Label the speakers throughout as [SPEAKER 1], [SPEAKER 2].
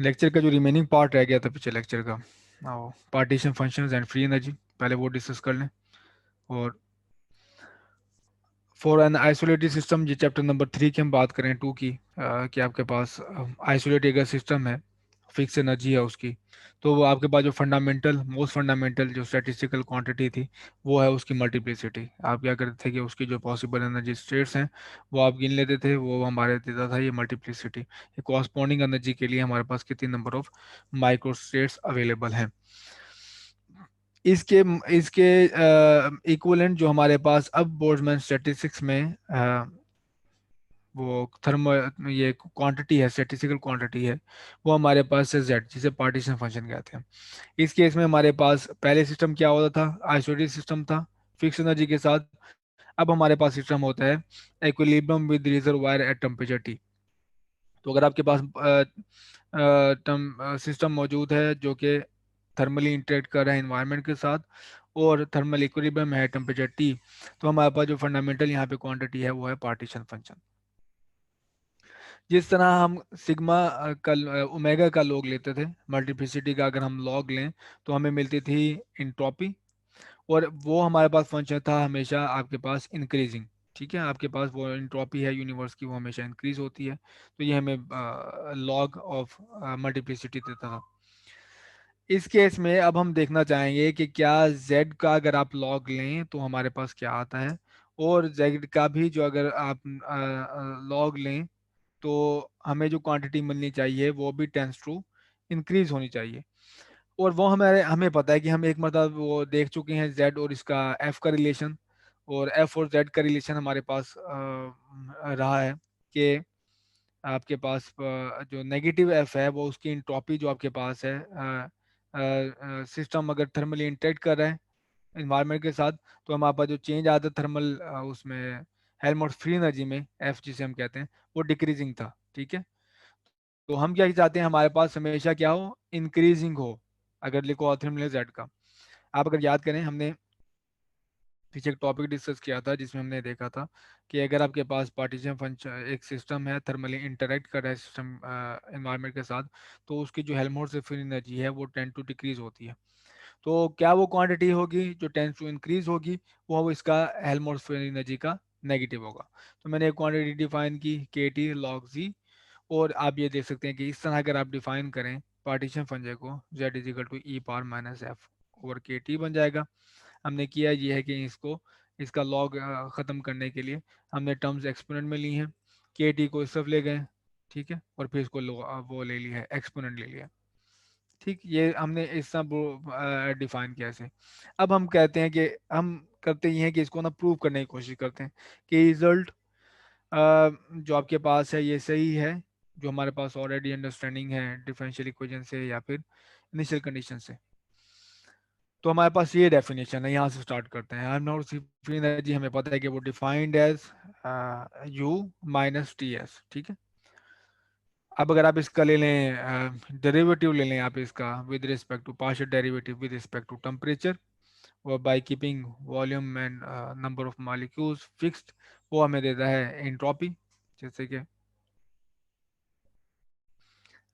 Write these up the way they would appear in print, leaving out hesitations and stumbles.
[SPEAKER 1] Lecture का जो remaining part रह गया था पिछले लेक्चर का, आओ partition functions and free energy, पहले वो डिस्कस कर लें। और फॉर एन आइसोलेटेड सिस्टम, ये चैप्टर नंबर 3 की हम बात करें, 2 की, कि आपके पास आइसोलेटेड अगर सिस्टम है, फिक्स एनर्जी है उसकी, तो वो आपके पास जो फंडामेंटल, मोस्ट फंडामेंटल जो स्टैटिस्टिकल क्वांटिटी थी, वो है उसकी मल्टीप्लिसिटी। आप क्या करते थे कि उसकी जो पॉसिबल एनर्जी स्टेट्स हैं वो आप गिन लेते थे, वो हमारे देता था ये मल्टीप्लिसिटी। ये कॉरस्पॉन्डिंग एनर्जी के लिए हमारे पास कितनी number of micro states available हैं। इसके इसके इक्विवेलेंट जो हमारे पास अब बोल्ट्जमैन स्टैटिस्टिक्स में वो थर्मल ये क्वांटिटी है, स्टैटिस्टिकल क्वांटिटी है, वो हमारे पास है जेड, जिसे पार्टीशन फंक्शन कहते हैं। इस केस में हमारे पास पहले सिस्टम क्या होता था, आइसोलेटेड सिस्टम था फिक्स एनर्जी के साथ। अब हमारे पास सिस्टम होता है equilibrium with reservoir at temperature T. तो अगर आपके पास सिस्टम मौजूद है जो कि थर्मली इंटरेक्ट कर रहा है इन्वायरमेंट के साथ, और थर्मल इक्विलिब्रियम है टेम्परेचर टी, तो हमारे पास जो फंडामेंटल यहाँ पे क्वांटिटी है वो है पार्टीशन फंक्शन। जिस तरह हम सिग्मा का ओमेगा का लॉग लेते थे, मल्टीप्लिसिटी का अगर हम लॉग लें तो हमें मिलती थी इंट्रॉपी, और वो हमारे पास फंक्शन था हमेशा आपके पास इंक्रीजिंग। ठीक है, आपके पास वो इंट्रॉपी है यूनिवर्स की, वो हमेशा इंक्रीज होती है, तो ये हमें लॉग ऑफ मल्टीप्लिसिटी देता था। इस केस में अब हम देखना चाहेंगे कि क्या z का अगर आप लॉग लें तो हमारे पास क्या आता है, और z का भी जो अगर आप लॉग लें तो हमें जो क्वांटिटी मिलनी चाहिए वो भी टेंस टू इंक्रीज होनी चाहिए। और वो हमारे हमें पता है कि हम एक मतलब वो देख चुके हैं z और इसका f का रिलेशन, और f और z का रिलेशन हमारे पास रहा है कि आपके पास जो नेगेटिव एफ है वो उसकी इंट्रॉपी जो आपके पास है, सिस्टम अगर थर्मली इंटरेक्ट कर रहा है इन्वायरमेंट के साथ, तो हमारे पास जो चेंज आता है थर्मल उसमें हेल्महोल्ट्ज फ्री एनर्जी में, एफ जिसे हम कहते हैं, वो डिक्रीजिंग था। ठीक है, तो हम क्या चाहते हैं, हमारे पास हमेशा क्या हो, इंक्रीजिंग हो। अगर लिखो थर्मल जेड का, आप अगर याद करें हमने पीछे एक टॉपिक डिस्कस किया था जिसमें हमने देखा था कि अगर आपके पास पार्टीशन फंक्शन एक सिस्टम है, थर्मली इंटरेक्ट कर रहा है सिस्टम एनवायरनमेंट के साथ, तो उसकी जो हेल्महोल्ट्ज फ्री एनर्जी है वो टेंड टू डिक्रीज होती है। तो क्या वो क्वांटिटी होगी जो टेंड्स टू इंक्रीज होगी, वो इसका हेल्महोल्ट्ज फ्री एनर्जी का नेगेटिव होगा। तो मैंने एक क्वांटिटी डिफाइन की के टी लॉग जी, और आप ये देख सकते हैं कि इस तरह अगर आप डिफाइन करें पार्टीशन फंक्शन को, z is equal to E power minus F over K T बन जाएगा। हमने किया ये है कि इसको इसका लॉग ख़त्म करने के लिए हमने टर्म्स एक्सपोनेंट में ली हैं, के टी को इस तरफ ले गए, ठीक है, और फिर इसको वो ले लिया है, एक्सपोनेंट ले लिया। ठीक, ये हमने इस तरह डिफाइन किया इसे। अब हम कहते हैं कि हम करते ये हैं कि इसको ना प्रूव करने की कोशिश करते हैं कि रिजल्ट जो आपके पास है ये सही है, जो हमारे पास ऑलरेडी अंडरस्टैंडिंग है डिफरेंशियल इक्वेशन से या फिर इनिशियल कंडीशन से। तो हमारे पास ये डेफिनेशन है, यहाँ से स्टार्ट करते हैं। अर्नोल्ड फ्री एनर्जी हमें पता है कि वो defined as U minus T S. ठीक है, अब अगर आप इसका ले लें डेरिवेटिव ले लें आप इसका with respect to partial derivative with respect to temperature, और by keeping volume and number of molecules fixed, वो हमें देता है एंट्रोपी। जैसे कि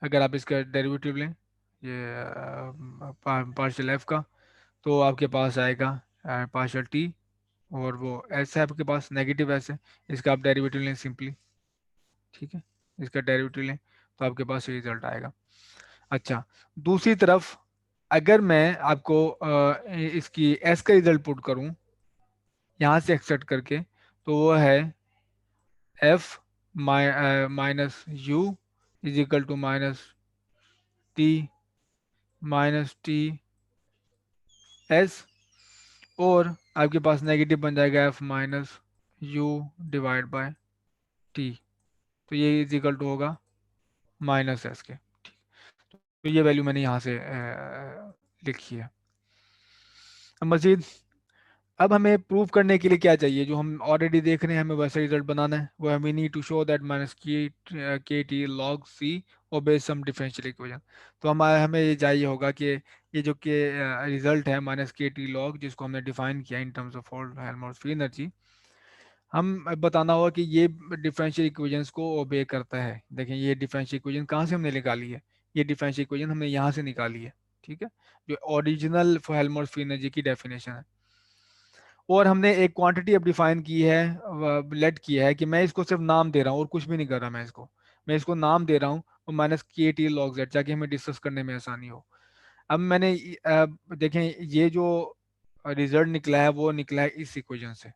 [SPEAKER 1] अगर आप इसका डेरिवेटिव लें ये पार्शियल एफ का, तो आपके पास आएगा पार्शियल टी, और वो एस है आपके पास, नेगेटिव एस है, इसका आप डेरिवेटिव लें सिंपली। ठीक है, इसका डेरिवेटिव लें तो आपके पास ये रिजल्ट आएगा। अच्छा, दूसरी तरफ अगर मैं आपको इसकी एस का रिजल्ट पुट करूं यहाँ से एक्सट्रैक्ट करके, तो वो है F minus U is equal to minus T S, और आपके पास नेगेटिव बन जाएगा F minus U divide by T, तो ये इज इक्वल टू होगा माइनस एस के। तो ये वैल्यू मैंने यहाँ से लिखी है। अब मजीद अब हमें प्रूव करने के लिए क्या चाहिए, जो हम ऑलरेडी देख रहे हैं हमें वैसा रिजल्ट बनाना है, वो हमें need to show that minus K T log C obeys some differential equation. तो हमारे हमें ये चाहिए होगा कि ये जो के रिजल्ट है माइनस के टी लॉग, जिसको हमने डिफाइन किया in terms of Helmholtz free energy, हम बताना होगा कि ये डिफरेंशियल इक्वेशंस को ओबे करता है। देखें ये डिफरेंशियल इक्वेशन कहाँ से हमने निकाली है, ये डिफरेंशियल इक्वेशन हमने यहाँ से निकाली है, ठीक है, जो ओरिजिनल हेल्महोल्ट्ज फ्री एनर्जी की डेफिनेशन है। और हमने एक क्वांटिटी अब डिफाइन की है, लेट किया है कि मैं इसको सिर्फ नाम दे रहा हूँ और कुछ भी नहीं कर रहा, मैं इसको नाम दे रहा हूँ, और minus K T log Z, ताकि हमें डिस्कस करने में आसानी हो। अब मैंने देखें, ये जो रिजल्ट निकला है वो निकला है इस इक्वेशन से,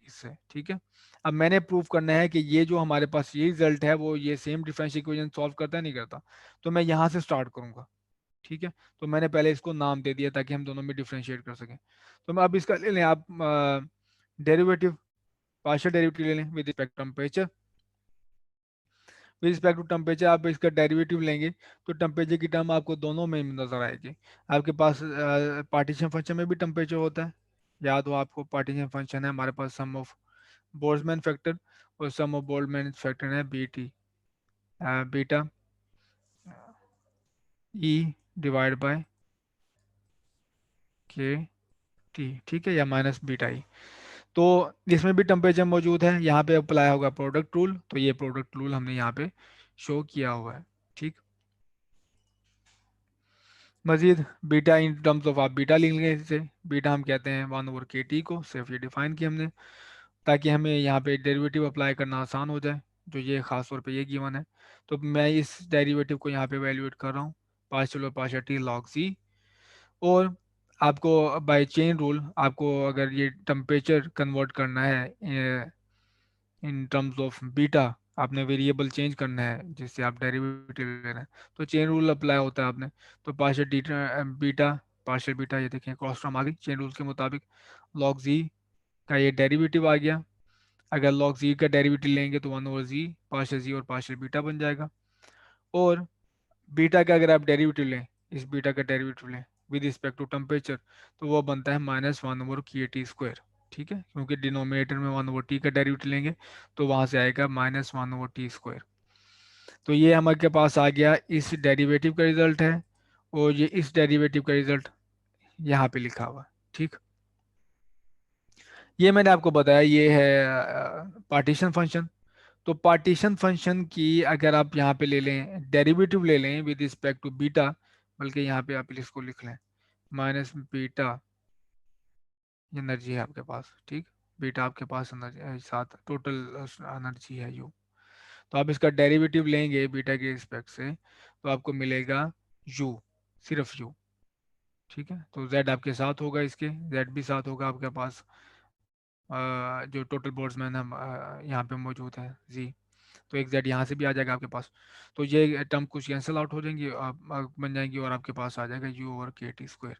[SPEAKER 1] इससे, ठीक है। अब मैंने प्रूव करना है कि ये जो हमारे पास ये रिजल्ट है वो ये सेम डिफरेंशियल इक्वेशन सॉल्व करता है नहीं करता। तो मैं यहाँ से स्टार्ट करूंगा, ठीक है। तो मैंने पहले इसको नाम दे दिया ताकि हम दोनों में डिफरेंशिएट कर सकें। तो मैं अब इसका ले लें आप डेरिवेटिव, पार्शियल डेरिवेटिव ले लें with respect temperature. With respect to temperature आप इसका डेरिवेटिव लेंगे तो टेम्परेचर की टर्म आपको दोनों में नजर आएगी। आपके पास पार्टीशन फंक्शन में भी टेम्परेचर होता है, याद हो आपको, पार्टीशन फंक्शन है हमारे पास सम ऑफ बोल्ट्जमैन फैक्टर, और सम ऑफ बोल्ट्जमैन फैक्टर है BT, beta E divide by के टी, ठीक है, या माइनस बीटा ई। तो इसमें भी टेम्परेचर मौजूद है, यहाँ पे अप्लाई होगा प्रोडक्ट रूल, तो ये प्रोडक्ट रूल हमने यहाँ पे शो किया हुआ है, ठीक। मजीद बीटा इन टर्म्स ऑफ आप बीटा लिख लेंगे, इसे बीटा हम कहते हैं 1/kt को, सिर्फ ये डिफाइन किया हमने ताकि हमें यहाँ पे डेरिवेटिव अप्लाई करना आसान हो जाए, जो ये खास तौर पे ये गिवन है। तो मैं इस डेरिवेटिव को यहाँ पे वैल्यूएट कर रहा हूँ, पार्शियल और पार्शियल टी लॉग सी। और आपको बाय चेन रूल, आपको अगर ये टेम्परेचर कन्वर्ट करना है इन टर्म्स ऑफ बीटा, आपने वेरिएबल चेंज करना है जिससे आप डेरिवेटिव ले रहे हैं, तो चेन रूल अप्लाई होता है आपने। तो पार्शियल बीटा, पार्शियल बीटा, ये देखें क्रॉस टर्म आ गई चेन रूल के मुताबिक, लॉग जी का ये डेरिवेटिव आ गया। अगर लॉग जी का डेरिवेटिव लेंगे तो 1/z पार्शियल जी और पार्शियल बीटा बन जाएगा। और बीटा का अगर आप डेरिवेटिव लें, इस बीटा का डेरिवेटिव लें विद रिस्पेक्ट टू टेम्परेचर, तो वो बनता है -1/k t², ठीक है, क्योंकि डिनोमिनेटर में 1/t का डेरिवेटिव लेंगे तो वहां से आएगा -1/t²। तो ये हमारे पास आ गया, इस डेरिवेटिव का रिजल्ट है, और ये इस डेरिवेटिव का रिजल्ट यहाँ पे लिखा हुआ है, ठीक। ये मैंने आपको बताया, ये है पार्टीशन फंक्शन। तो पार्टीशन फंक्शन की अगर आप यहाँ पे ले लें, डेरिवेटिव ले लें विद रिस्पेक्ट टू बीटा, बल्कि यहाँ पे आप इसको लिख लें माइनस बीटा एनर्जी है आपके पास, ठीक। बीटा आपके पास एनर्जी साथ टोटल एनर्जी है यू। तो आप इसका डेरिवेटिव लेंगे बीटा के रिस्पेक्ट से तो आपको मिलेगा यू, सिर्फ यू, ठीक है। तो जेड आपके साथ होगा, इसके जेड भी साथ होगा आपके पास, जो टोटल बोल्ट्जमैन हम यहाँ पे मौजूद है जी। तो एक जेड यहाँ से भी आ जाएगा आपके पास। तो ये टर्म कुछ कैंसिल आउट हो जाएंगी, बन जाएंगी, और आपके पास आ जाएगा u/kt²।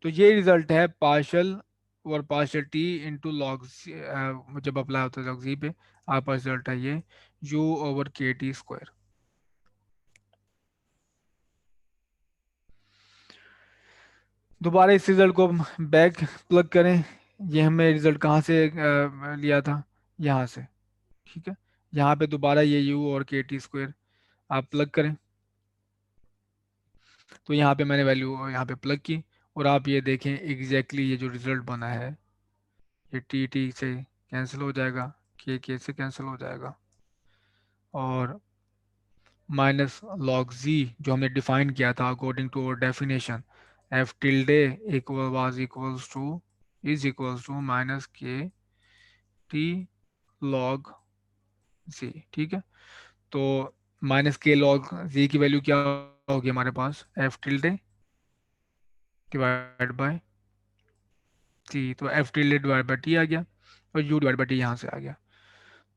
[SPEAKER 1] तो ये रिजल्ट है पार्शल और पार्शल टी इंटू लॉग, जब अप्लाई होता है लॉग जी पे, आपका रिजल्ट है ये u/kt²। दोबारा इस रिजल्ट को बैक प्लग करें, ये हमने रिजल्ट कहाँ से लिया था, यहाँ से, ठीक है। यहाँ पे दोबारा ये u/kt² आप प्लग करें, तो यहाँ पे मैंने वैल्यू यहाँ पे प्लग की, और आप ये देखें एग्जैक्टली ये जो रिजल्ट बना है, ये टी टी से कैंसिल हो जाएगा, के से कैंसिल हो जाएगा, और माइनस लॉग जी जो हमने डिफाइन किया था according to our definition, F tilde equal was equals to is equals to minus K T log G, ठीक है। तो माइनस के लॉग जी की वैल्यू क्या होगी हमारे पास, F tilde divide by T, तो F tilde divide by T आ गया, और यू डिवाइड बाय टी यहाँ से आ गया।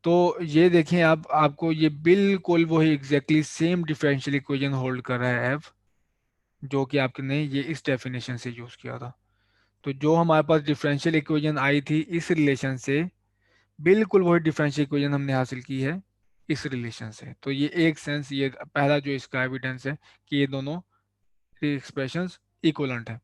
[SPEAKER 1] तो ये देखें आप, आपको ये बिल्कुल वही exactly same differential equation hold कर रहा है एफ, जो कि आपने ये इस डेफिनेशन से यूज किया था। तो जो हमारे पास डिफरेंशियल इक्वेशन आई थी इस रिलेशन से, बिल्कुल वही डिफरेंशियल इक्वेशन हमने हासिल की है इस रिलेशन से। तो ये एक सेंस, ये पहला जो इसका एविडेंस है कि ये दोनों एक्सप्रेशंस इक्वलेंट है।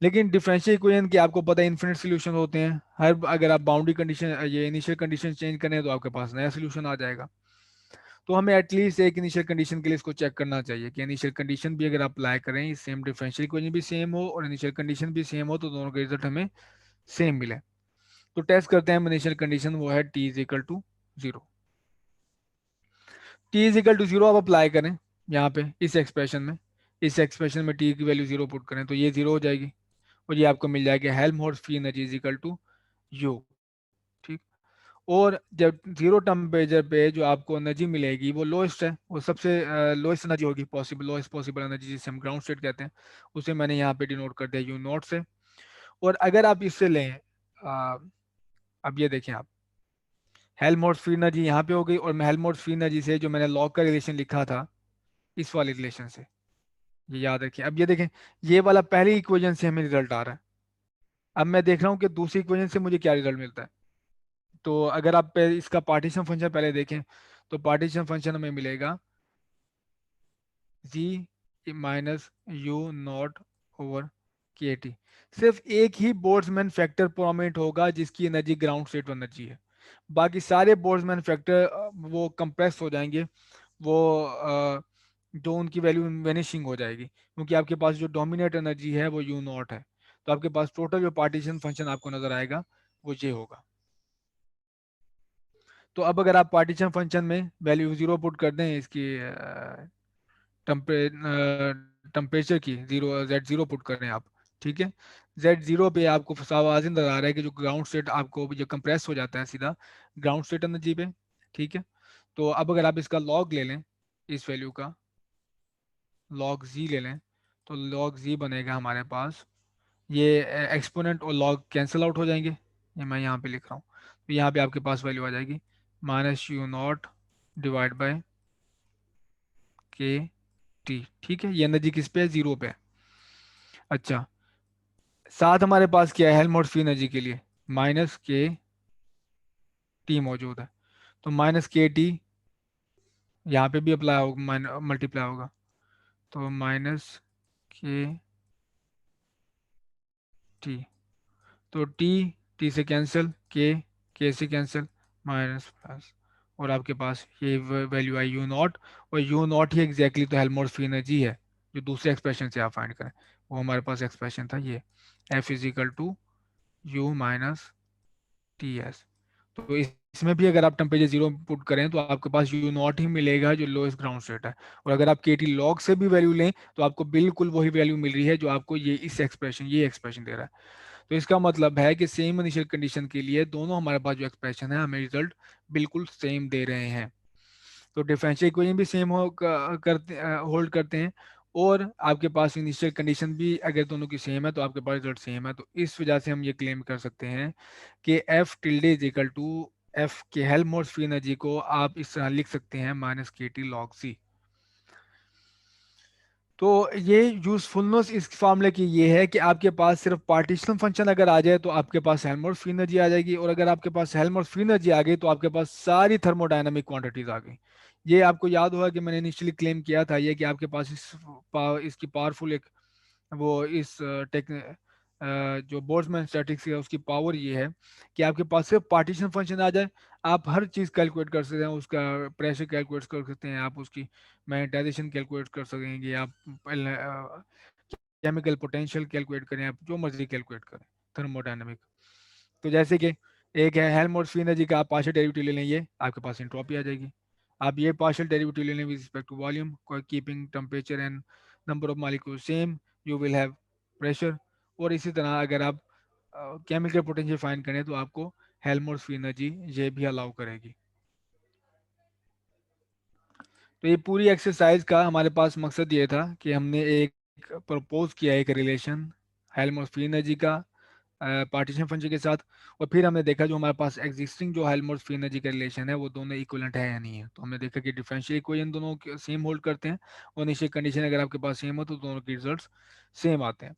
[SPEAKER 1] लेकिन डिफरेंशियल इक्वेशन के आपको पता है इन्फिनिट सोल्यूशन होते हैं, हर अगर आप बाउंड्री कंडीशन, ये इनिशियल कंडीशन चेंज करें तो आपके पास नया सोल्यूशन आ जाएगा। तो हमें एटलीस्ट एक इनिशियल कंडीशन के लिए इसको चेक करना चाहिए कि इनिशियल कंडीशन भी अगर आप अप्लाई करें, सेम डिफरेंशियल इक्वेशन भी सेम हो और इनिशियल कंडीशन भी सेम हो, तो दोनों का रिजल्ट हमें सेम मिले। तो टेस्ट करते हैं हम इनिशियल कंडीशन, वो है t = 0। t = 0 आप अप्लाई करें, यहाँ पे इस एक्सप्रेशन में टी की वैल्यू जीरो पुट करें तो ये जीरो हो जाएगी, और ये आपको मिल जाएगा Helmholtz free energy is equal to U. ठीक। और जब जीरो टेम्परेचर पे जो आपको एनर्जी मिलेगी वो लोएस्ट है, वो सबसे लोएस्ट एनर्जी होगी, पॉसिबल लोएस्ट पॉसिबल एनर्जी जिसे हम ग्राउंड स्टेट कहते हैं, उसे मैंने यहाँ पे डिनोट कर दिया यू नॉट से। और अगर आप इससे लें, अ, अब ये देखें आप, हेल्महोल्ट्ज फ्री एनर्जी यहाँ पे हो गई, और मैं हेल्महोल्ट्ज फ्री एनर्जी से जो मैंने लॉग का रिलेशन लिखा था इस वाले रिलेशन से, ये याद रखें। अब ये देखें, ये वाला पहली इक्वेशन से हमें रिजल्ट आ रहा है। अब मैं देख रहा हूँ कि दूसरी इक्वेशन से मुझे क्या रिजल्ट मिलता है। तो अगर आप इसका पार्टीशन फंक्शन पहले देखें, तो पार्टीशन फंक्शन हमें मिलेगा जी minus you not over K T. सिर्फ एक ही बोल्ट्जमैन फैक्टर प्रोमिनेंट होगा जिसकी एनर्जी ग्राउंड स्टेट एनर्जी है, बाकी सारे बोल्ट्जमैन फैक्टर वो कंप्रेस हो जाएंगे, वो जो उनकी वैल्यू वेनिशिंग हो जाएगी, क्योंकि आपके पास जो डोमिनेट एनर्जी है वो यू नॉट है। तो आपके पास टोटल जो पार्टीशन फंक्शन आपको नजर आएगा वो ये होगा। तो अब अगर आप पार्टीशन फंक्शन में वैल्यू जीरो पुट कर दें, इसकी टेम्परेचर की जीरो जेड जीरो पुट करें आप, ठीक है, जेड जीरो पे आपको साफ नजर आ रहा है कि जो ग्राउंड स्टेट आपको जो कंप्रेस हो जाता है सीधा ग्राउंड स्टेट एनर्जी पे। ठीक है। तो अब अगर आप इसका लॉग ले लें, इस वैल्यू का लॉग जी ले लें, तो लॉग जी बनेगा हमारे पास, ये एक्सपोनेंट और लॉग कैंसिल आउट हो जाएंगे, ये मैं यहाँ पे लिख रहा हूँ, तो यहाँ पे आपके पास वैल्यू आ जाएगी minus you not divide by के टी। ठीक है, ये एनर्जी किस पे है, जीरो पे है। अच्छा, साथ हमारे पास क्या है हेल्महोल्ट्ज फ्री एनर्जी के लिए, माइनस के टी मौजूद है, तो माइनस के टी यहाँ पे भी अप्लाई होगा, मल्टीप्लाई होगा, तो माइनस के टी, तो टी टी से कैंसिल, के से कैंसिल, माइनस प्लस, और आपके पास ये वैल्यू आई यू नॉट, और यू नॉट ही एग्जैक्टली तो हेल्महोल्ट्ज फ्री एनर्जी है जो दूसरे एक्सप्रेशन से आप फाइंड करें, वो हमारे पास एक्सप्रेशन था ये, F is equal to U minus T S. तो इसमें भी अगर आप टेम्परेचर जीरो पुट करें तो आपके पास यू नॉट ही मिलेगा जो लोएस्ट ग्राउंड स्टेट है, और अगर आप के टी लॉग से भी वैल्यू लें तो आपको बिल्कुल वही वैल्यू मिल रही है जो आपको ये एक्सप्रेशन दे रहा है। तो इसका मतलब है कि सेम इनिशियल कंडीशन के लिए दोनों हमारे पास जो एक्सप्रेशन है हमें रिजल्ट बिल्कुल सेम दे रहे हैं। तो डिफरेंशियल इक्वेशन भी सेम करते होल्ड करते हैं, और आपके पास इनिशियल कंडीशन भी अगर दोनों की सेम है तो आपके पास रिजल्ट सेम है। तो इस वजह से हम ये क्लेम कर सकते हैं कि F tilde is equal to F के हेल्महोल्ट्ज फ्री एनर्जी को आप इस तरह लिख सकते हैं माइनस के टी लॉग सी। तो ये यूजफुलनेस इस फार्मूले की ये है कि आपके पास सिर्फ पार्टीशन फंक्शन अगर आ जाए तो आपके पास हेल्महोल्ट्ज फ्री एनर्जी आ जाएगी, और अगर आपके पास हेल्महोल्ट्ज फ्री एनर्जी आ गई तो आपके पास सारी थर्मोडायनामिक क्वांटिटीज आ गई। ये आपको याद होगा कि मैंने इनिशियली क्लेम किया था ये कि आपके पास इसकी पावरफुल एक वो इस टेक जो बोल्ट्जमैन स्टैटिक्स है उसकी पावर ये है कि आपके पास सिर्फ पार्टीशन फंक्शन आ जाए, आप हर चीज़ कैलकुलेट कर सकते हैं, उसका प्रेशर कैलकुलेट कर सकते हैं, आप उसकी मैग्नेटाइजेशन कैलकुलेट कर सकेंगे, आप केमिकल पोटेंशियल कैलकुलेट करें, आप जो मर्जी कैलकुलेट करें थर्मोडायनामिक। तो जैसे कि एक है हेल्महोल्ट्ज फ्री एनर्जी का आप पार्शियल डेरिवेटिव ले लें, ये आपके पास एंट्रोपी आ जाएगी। आप ये पार्शियल डेरिवेटिव ले लें with respect to volume, keeping temperature and number of molecule same, you will have pressure. और इसी तरह अगर आप केमिकल पोटेंशियल फाइंड करें तो आपको हेल्महोल्ट्ज फ्री एनर्जी ये भी अलाउ करेगी। तो ये पूरी एक्सरसाइज का हमारे पास मकसद ये था कि हमने एक प्रपोज किया एक रिलेशन हेल्महोल्ट्ज फ्री एनर्जी का पार्टीशन फंक्शन के साथ, और फिर हमने देखा जो हमारे पास एग्जिस्टिंग जो हेल्महोल्ट्ज फ्री एनर्जी का रिलेशन है वो दोनों इक्विवेलेंट है या नहीं है। तो हमने देखा कि डिफरेंशियल इक्वेशन दोनों सेम होल्ड करते हैं, और इनिशियल कंडीशन अगर आपके पास सेम हो तो दोनों के रिजल्ट्स सेम आते हैं।